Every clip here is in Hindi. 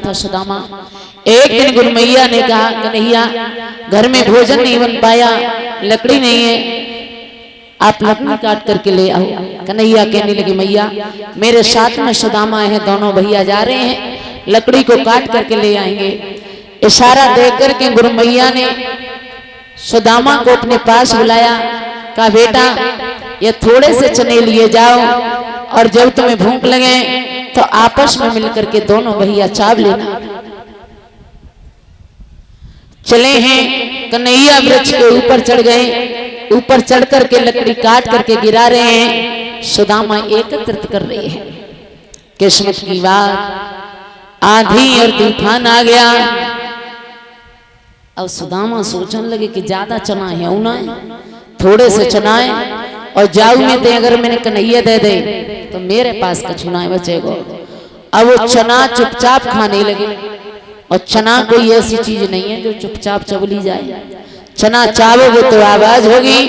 था सुदामा। एक दिन गुरमैया ने कहा कन्हैया घर में भोजन नहीं बन पाया, लकड़ी नहीं है, आप लकड़ी काट करके ले आओ। कन्हैया कहने लगे मैया मेरे साथ में सुदामा है, दोनों भैया जा रहे हैं, लकड़ी को काट करके ले आएंगे। इशारा देख करके गुरमैया ने सुदामा को अपने पास बुलाया, कहा बेटा ये थोड़े से चने लिए जाओ और जब तुम्हें भूख लगे तो आपस में मिलकर के दोनों भैया चाव लेना। चले हैं, कन्हैया वृक्ष के ऊपर चढ़ गए, ऊपर चढ़ करके लकड़ी काट करके गिरा रहे हैं, सुदामा एकत्रित कर रहे हैं। किस्मत की बात आंधी और तूफान आ गया। अब सुदामा सोचने लगे कि ज्यादा चना है उना है, थोड़े से चना है और जाऊ में दे, अगर मैंने कन्हैया दे दे तो मेरे पास कछुना है बचेगा। अब वो चना चुपचाप खाने लगे, और चना कोई ऐसी चीज नहीं है जो चुपचाप चबली जाए, चना चावोगे तो आवाज होगी।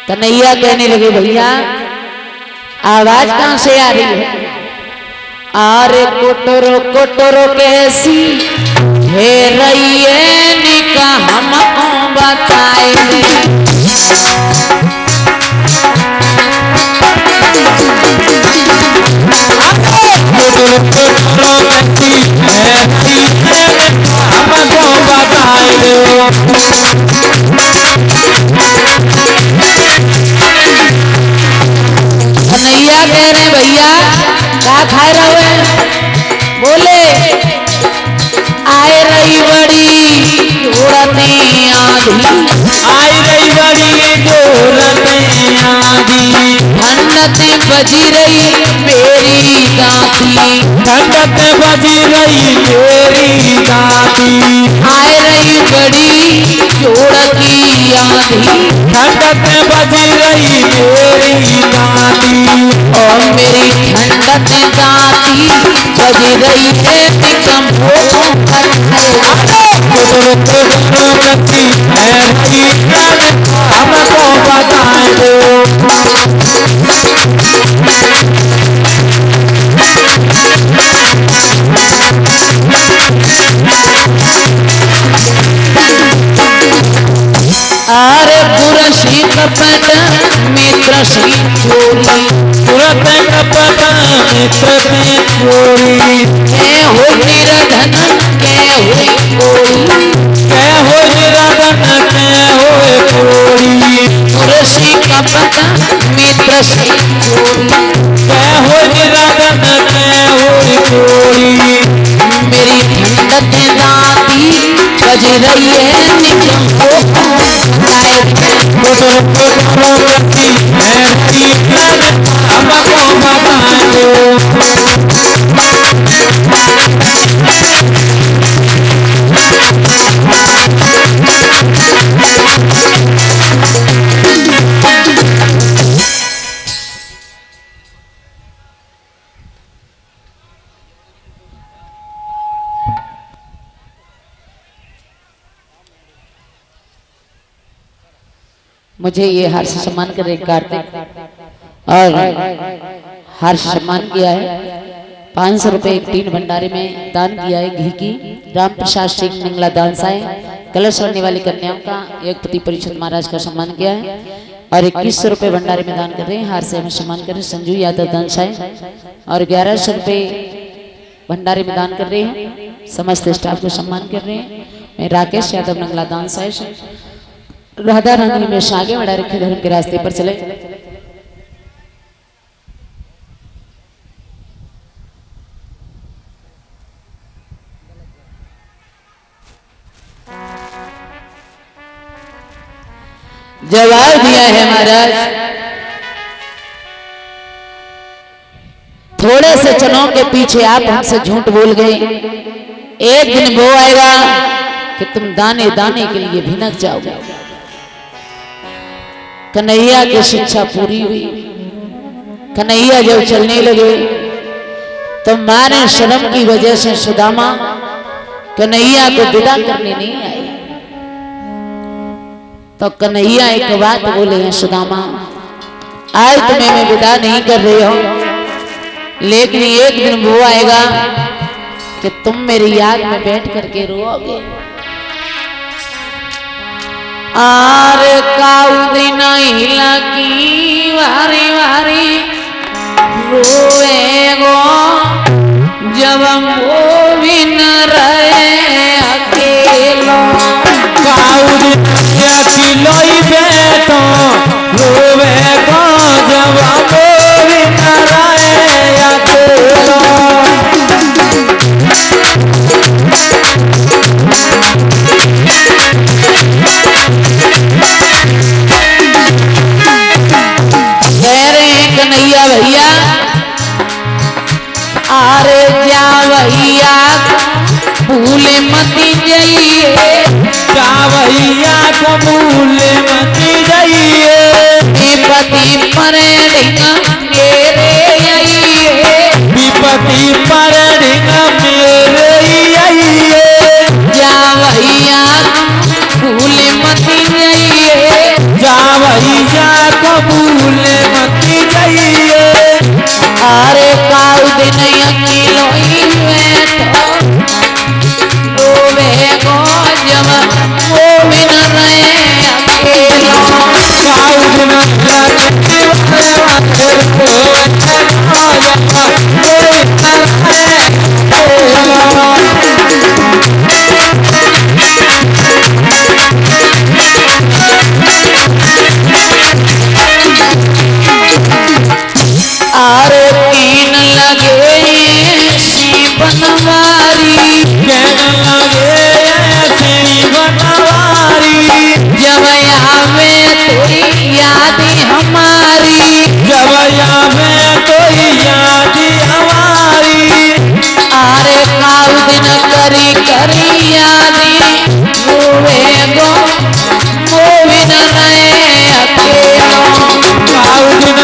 कन्हैया कहने लगे भैया आवाज कहां से आ रही है? अरे कोटरो कोटरो कैसी है रही है निका हमको बताए दे। कन्हैया कह रहे भैया क्या खाए रहे? बोले आए रही बड़ी उड़ते आंधी, आई रही बड़ी जोरते आंधी, ठंडक बजी रही मेरी दाती, ठंडक बजी रही मेरी दाती, आए रही बड़ी जोड़ की आंधी, ठंडक बजी रही मेरी दाती, और मेरी ठंडक दाती बजी रही है निकम हमको बताए दो। अरे पुरशी कपट मित्र सी चोरी, तुरंत कपट मित्र में चोरी, मैं हो निरधन के हुई कोई, कै हो निराधन कै हो कोई, पुरशी कपट मित्र सी चोरी, कै हो निराधन कै हो कोई, मेरी ठंडक दाती बज रही है निकम हमको बताए दो। मुझे ये हर्ष सम्मान कर कार्तिक और हर्ष सम्मान किया है। 500 रुपए एक टीन भंडारे में दान किया है घी की। राम प्रसाद सिंह निंगला दान साए कलश बनने वाली कन्याओं का एक पति परिषद महाराज का सम्मान किया है और 2100 रुपए भंडारे में दान कर रहे हैं। हार से हमें सम्मान कर रहे हैं संजू यादव दान साए और 1100 रुपए भंडारे में दान कर रहे हैं। समस्त स्टाफ को सम्मान कर रहे हैं। मैं राकेश यादव निंगला दान साए से राधा रानी में आगे बढ़ा रखे धर्म के रास्ते पर चले। जवाब दिया है महाराज, थोड़े से चनों के पीछे आप हमसे झूठ बोल गए। एक दिन वो आएगा कि तुम दाने दाने के लिए भिनक जाओगे। कन्हैया की शिक्षा पूरी हुई। कन्हैया जब चलने लगे तो मां ने शर्म की वजह से सुदामा कन्हैया को विदा करने नहीं आए। तो कन्हैया एक बात बोले हैं, सुदामा आज तुम्हें मैं विदा नहीं कर रही हूं, लेकिन एक दिन वो आएगा कि तुम मेरी याद में बैठ करके रोओगे। आर काऊ दिन लगी वारी वारी रोएगो जब वो भी न रहे अकेलो। काऊ दिन अकेलोई बैठो रोवेगो जब वो भी न रहे अकेलो। कन्हैया भैया आरे जा भैया भूले मती जाइए, जा भैया को भूले मती जाइए। विपत्ति पर ढिंगा मेरे आइए, विपत्ति पर ढिंगा मेरे आइए। जा भैया भूले मती जाइए, जा भैया को भूले मती जाइए। अरे काऊ दिन अकेलो ही बैठो रोवेगो जब वो भी न रहे अकेलो। काऊ दिन आरे तीन लगे बनवारी, बनवारी जब आवे तेरी याद हमारी, जब आवे तो याद हमारी। आरे काऊ दिन करी करी यादी रोवेगो वो भी न रहे अकेलो। काऊ दिन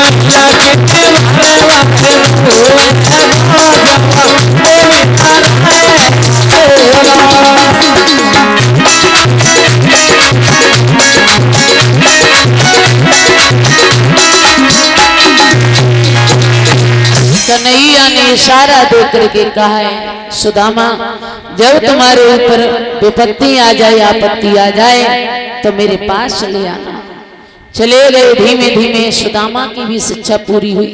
कन्हैया ने इशारा देकर करके कहा है, सुदामा जब तुम्हारे ऊपर विपत्ति आ जाए आपत्ति आ जाए तो मेरे पास चले आना। चले गए धीमे धीमे, सुदामा की भी शिक्षा पूरी हुई,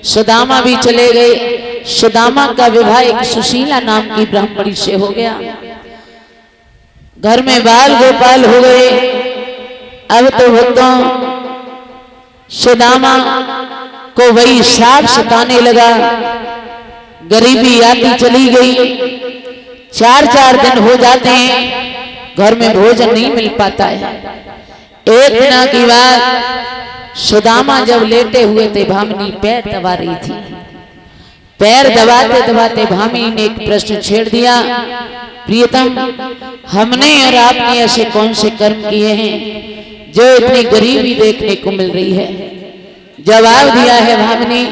सुदामा भी चले गए। सुदामा का विवाह एक सुशीला नाम की ब्राह्मणी से हो गया, घर में बाल गोपाल हो गए। अब तो भक्तों सुदामा को वही श्राप सताने लगा, गरीबी आती चली गई। 4-4 दिन हो जाते हैं, घर में भोजन नहीं मिल पाता है। एक दिन की बात, सुदामा जब लेटे हुए थे, भामिनी पैर दबा रही थी। पैर दबाते दबाते भामिनी ने एक प्रश्न छेड़ दिया, प्रियतम हमने और आपने ऐसे कौन से कर्म किए हैं जो इतनी गरीबी देखने को मिल रही है? जवाब दिया है भामिनी,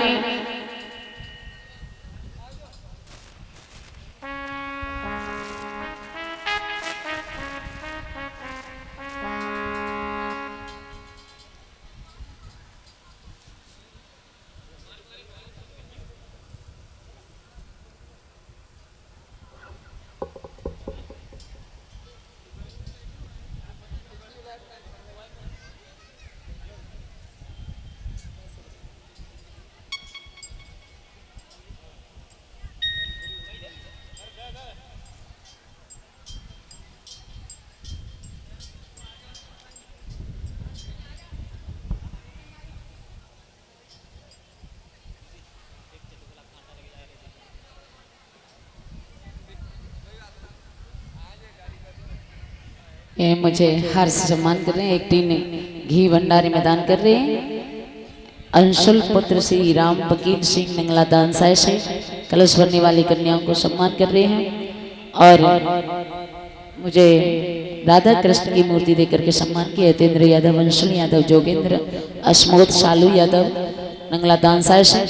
ये मुझे हार से सम्मान कर रहे हैं। एक टीन घी भंडारी में दान कर रहे हैं। अंशुल पुत्र श्री राम वकील सिंह नंगला दानसाय से कलश भरने वाली कन्याओं को सम्मान कर रहे हैं। और मुझे राधा कृष्ण की मूर्ति देकर के सम्मान किया यतेंद्र यादव, अंशुल यादव, जोगेंद्र, अस्मोद, शालू यादव नंगला दानसाय से।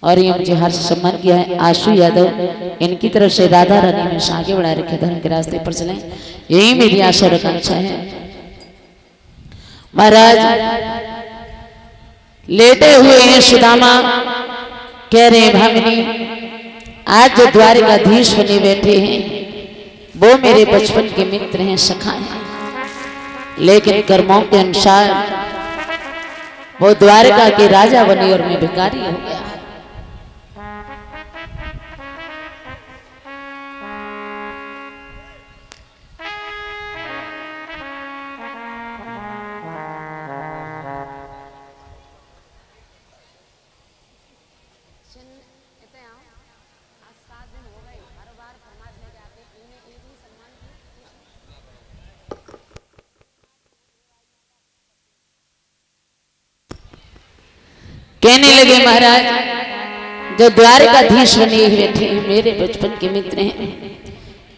और ये मुझे हर से सम्मान किया है आशु यादव, इनकी तरफ से राधा रानी में से आगे बढ़ा रखे, धर्म के रास्ते पर चलें, यही मेरी आशा और आकांक्षा है। महाराज लेटे हुए हैं सुदामा, कह रहे हैं भामिनी, आज जो द्वारिकाधीश बने बैठे हैं वो मेरे बचपन के मित्र हैं, सखा हैं, लेकिन कर्मों के अनुसार वो द्वारका के राजा बने और मैं भिखारी हो गया। कहने लगे महाराज, जो द्वारकाधीश बने बैठे हैं मेरे बचपन के मित्र हैं,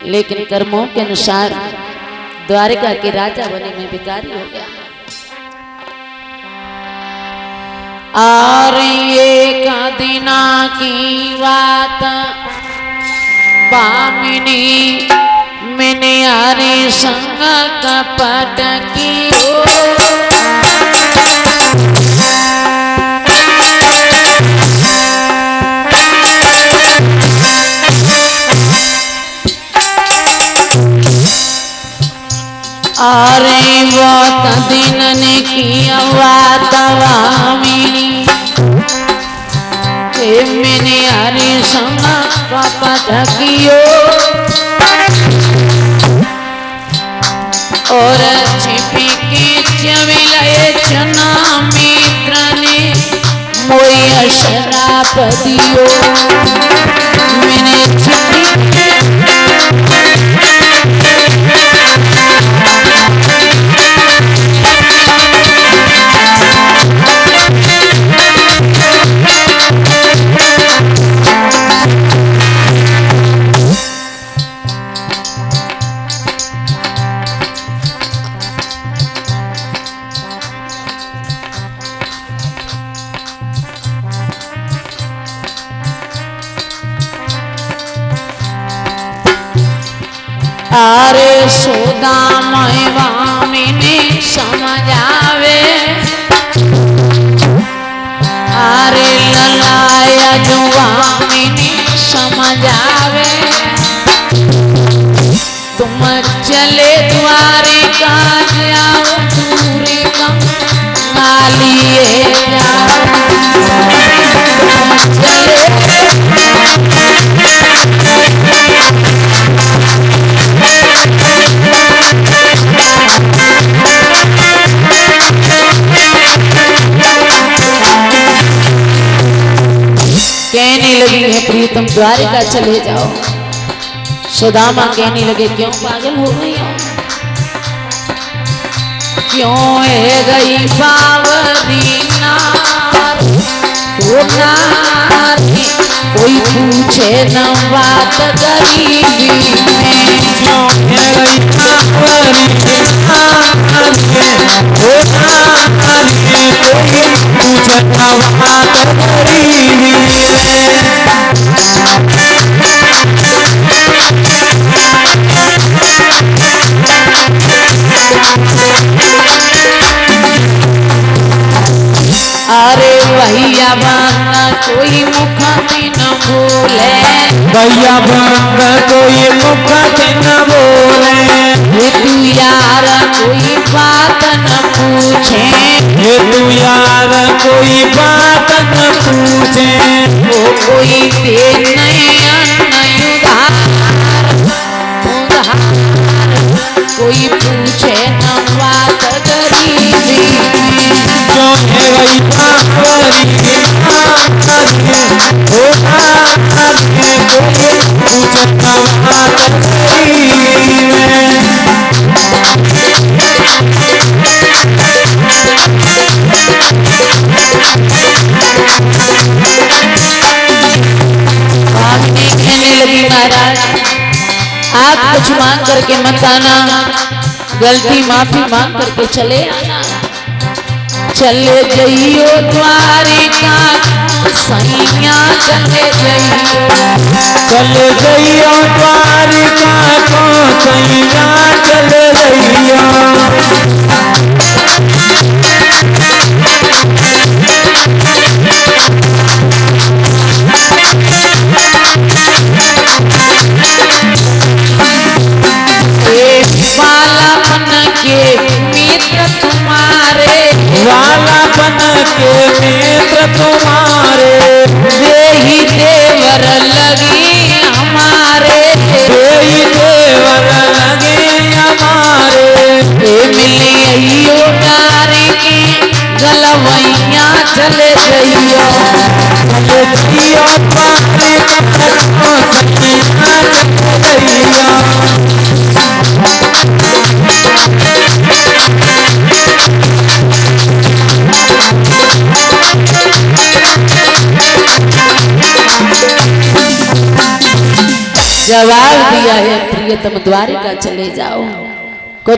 लेकिन कर्मों के अनुसार द्वारका के राजा बने मैं भिखारी हो गया। और एक दिना की बात भामिनी, मैंने यारी संग कपट की अरे बहुत दिन ने किया बात भामिनी, मैंने अरे संग कपट कियो और छिपी के चविलाए चना मित्र ने मोय शराप दियो। मैंने छिपी अरे सुदामय भामिनी समझावे, अरे ललाया जो भामिनी समझावे, तुम चले द्वारिका जाओ दूरी कम नालिए जाओ, तुम चले कहने लगी है प्रीतम द्वारिका चले जाओ। सुदामा कहने लगे क्यों पागल हो गई हो, क्यों है गई बावरी नार, वो नारी कोई पूछे न बात गरीबी में, क्यों है गई बावरी नार, वो नारी कोई पूछे न बात गरीबी में। अरे भैया बंगा कोई मुख न बोले, भैया बंगा कोई मुख न बोले, ये तू यार कोई बात न पूछे, ये तू यार कोई बात न पूछे, वो कोई दे नहीं उधार, उधार कोई पूछे न बात गरीबी में, क्यों है गई बावरी महाराज आप कुछ मांग करके मत आना, गलती माफी मांग करके चले आना। चले जइयो द्वारिका सैया, चले जइयो, चले जइयो द्वारिका को सैया, चले जइयो। के मित्र तुम्हारे, देही देवर लगी हमारे, देही देवर लगे हमारे। मिली अयो नारी की गलवैया चले जइयो, जियो पारे करो सखिया चलैया। जवाब दिया है प्रियतम द्वारिका चले जाओ।